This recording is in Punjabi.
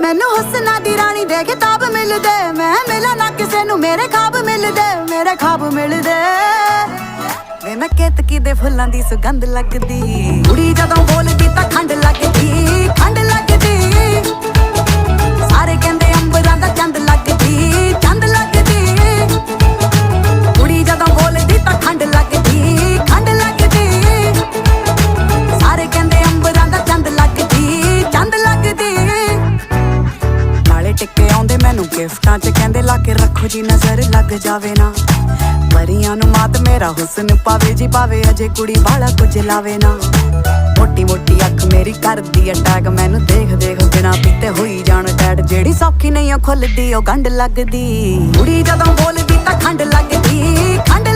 ਮੈਨੂੰ ਹੁਸਨਾ ਦੀ ਰਾਣੀ ਦੇ ਕਿਤਾਬ ਮਿਲਦੇ, ਮੈਂ ਮਿਲਾਂ ਨਾ ਕਿਸੇ ਨੂੰ ਮੇਰੇ ਖਾਬ ਮਿਲਦੇ, ਮੇਰੇ ਖਾਬ ਮਿਲਦੇ। ਵੇ ਮੈਂ ਕੇਤਕੀ ਦੇ ਫੁੱਲਾਂ ਦੀ ਸੁਗੰਧ ਲੱਗਦੀ, ਕੁੜੀ ਜਦੋਂ ਬੋਲਦੀ ਤਾਂ ਖੰਡ ਲੱਗਦੀ, ਖੰਡ ਲੱਗਦੀ। ਸਾਰੇ ਕਹਿੰਦੇ ਅੰਬਰਾਂ ਦਾ ਚੰਦ ਲੱਗਦੀ, ਚੰਦ ਲੱਗਦੀ। ਕੁੜੀ ਜਦੋਂ ਬੋਲਦੀ ਤਾਂ ਖੰਡ ਲੱਗਦੀ, ਖੰਡ ਲੱਗਦੀ। ਸਾਰੇ ਕਹਿੰਦੇ ਅੰਬਰਾਂ ਦਾ ਚੰਦ ਲੱਗਦੀ, ਚੰਦ ਲੱਗਦੀ। ਨਾਲੇ ਟਿੱਕੇ ਆਉਂਦੇ ਮੈਨੂੰ ਗਿਫਟਾਂ 'ਚ, ਕਹਿੰਦੇ ਲਾ ਕੇ ਰੱਖੋ ਜੀ ਨਜ਼ਰ ਲੱਗ ਜਾਵੇ ਨਾ। ਪਰੀਆਂ ਨੂੰ ਮਾਤ ਮੇਰਾ ਹੁਸਨ ਪਾਵੇ ਜੀ ਪਾਵੇ, ਅਜੇ ਕੁੜੀ ਵਾਲਾ ਕੁਝ ਲਾਵੇ ਨਾ। ਮੋਟੀ ਮੋਟੀ ਅੱਖ ਮੇਰੀ ਕਰਦੀ ਅਟੈਕ, ਮੈਨੂੰ ਦੇਖ ਦੇਖ ਬਿਨਾ ਪੀਤੇ ਹੋਈ ਜਾਣ ਟੈਟ। ਜਿਹੜੀ ਸੌਖੀ ਨਹੀਂ ਖੁੱਲਦੀ ਉਹ ਗੰਢ ਲੱਗਦੀ, ਕੁੜੀ ਜਦੋਂ ਬੋਲਦੀ ਤਾਂ ਖੰਡ ਲੱਗਦੀ, ਖੰਡ